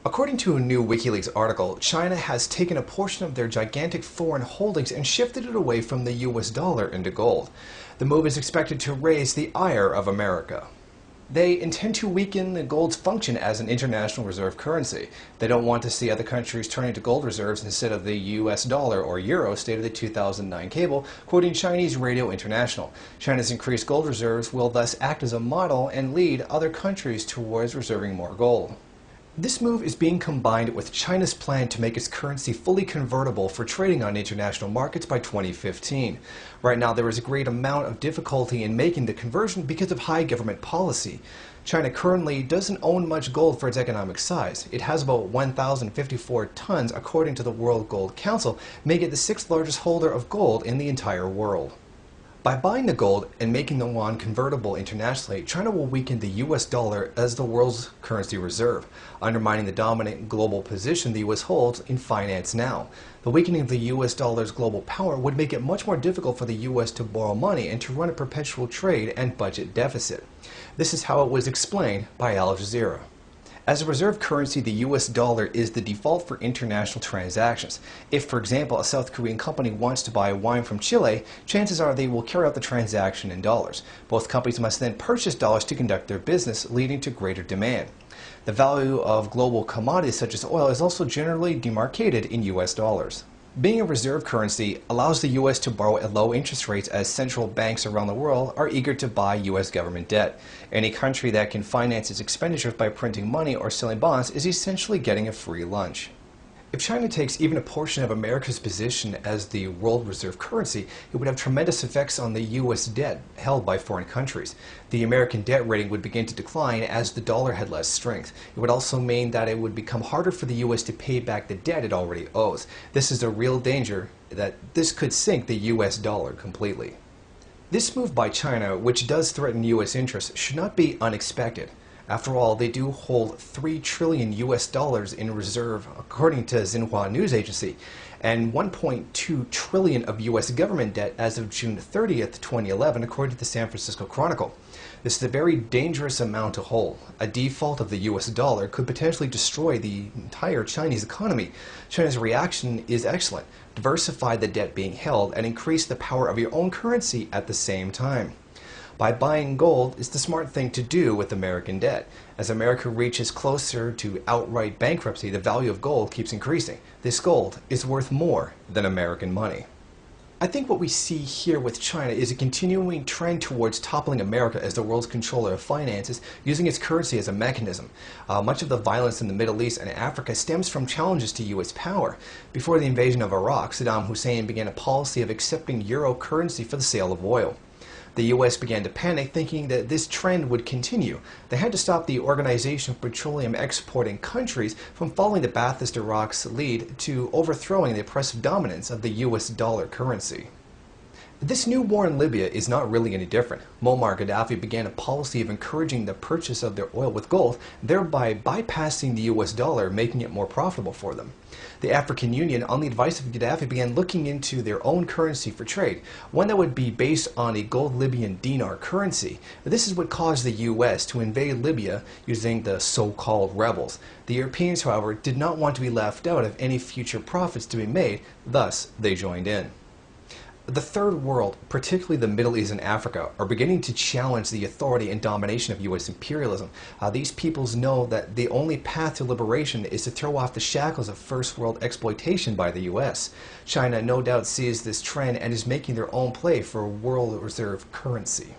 According to a new WikiLeaks article, China has taken a portion of their gigantic foreign holdings and shifted it away from the US dollar into gold. The move is expected to raise the ire of America. They intend to weaken the gold's function as an international reserve currency. They don't want to see other countries turning to gold reserves instead of the US dollar or euro, stated the 2009 cable, quoting Chinese Radio International. China's increased gold reserves will thus act as a model and lead other countries towards reserving more gold. This move is being combined with China's plan to make its currency fully convertible for trading on international markets by 2015. Right now, there is a great amount of difficulty in making the conversion because of high government policy. China currently doesn't own much gold for its economic size. It has about 1,054 tons, according to the World Gold Council, making it the sixth largest holder of gold in the entire world. By buying the gold and making the yuan convertible internationally, China will weaken the US dollar as the world's currency reserve, undermining the dominant global position the US holds in finance now. The weakening of the US dollar's global power would make it much more difficult for the US to borrow money and to run a perpetual trade and budget deficit. This is how it was explained by Al Jazeera. As a reserve currency, the US dollar is the default for international transactions. If, for example, a South Korean company wants to buy wine from Chile, chances are they will carry out the transaction in dollars. Both companies must then purchase dollars to conduct their business, leading to greater demand. The value of global commodities such as oil is also generally demarcated in US dollars. Being a reserve currency allows the U.S. to borrow at low interest rates as central banks around the world are eager to buy U.S. government debt. Any country that can finance its expenditures by printing money or selling bonds is essentially getting a free lunch. If China takes even a portion of America's position as the world reserve currency, it would have tremendous effects on the U.S. debt held by foreign countries. The American debt rating would begin to decline as the dollar had less strength. It would also mean that it would become harder for the U.S. to pay back the debt it already owes. This is a real danger that this could sink the U.S. dollar completely. This move by China, which does threaten U.S. interests, should not be unexpected. After all, they do hold $3 trillion US dollars in reserve, according to Xinhua news agency, and $1.2 trillion of US government debt as of June 30th, 2011, according to the San Francisco Chronicle. This is a very dangerous amount to hold. A default of the US dollar could potentially destroy the entire Chinese economy. China's reaction is excellent. Diversify the debt being held and increase the power of your own currency at the same time. By buying gold is the smart thing to do with American debt. As America reaches closer to outright bankruptcy, the value of gold keeps increasing. This gold is worth more than American money. I think what we see here with China is a continuing trend towards toppling America as the world's controller of finances, using its currency as a mechanism. Much of the violence in the Middle East and Africa stems from challenges to U.S. power. Before the invasion of Iraq, Saddam Hussein began a policy of accepting euro currency for the sale of oil. The U.S. began to panic, thinking that this trend would continue. They had to stop the Organization of Petroleum Exporting Countries from following the Ba'athist Iraq's lead to overthrowing the oppressive dominance of the U.S. dollar currency. This new war in Libya is not really any different. Muammar Gaddafi began a policy of encouraging the purchase of their oil with gold, thereby bypassing the US dollar, making it more profitable for them. The African Union, on the advice of Gaddafi, began looking into their own currency for trade, one that would be based on a gold Libyan dinar currency. This is what caused the US to invade Libya using the so-called rebels. The Europeans, however, did not want to be left out of any future profits to be made, thus they joined in. The Third World, particularly the Middle East and Africa, are beginning to challenge the authority and domination of U.S. imperialism. These peoples know that the only path to liberation is to throw off the shackles of First World exploitation by the U.S. China no doubt sees this trend and is making their own play for world reserve currency.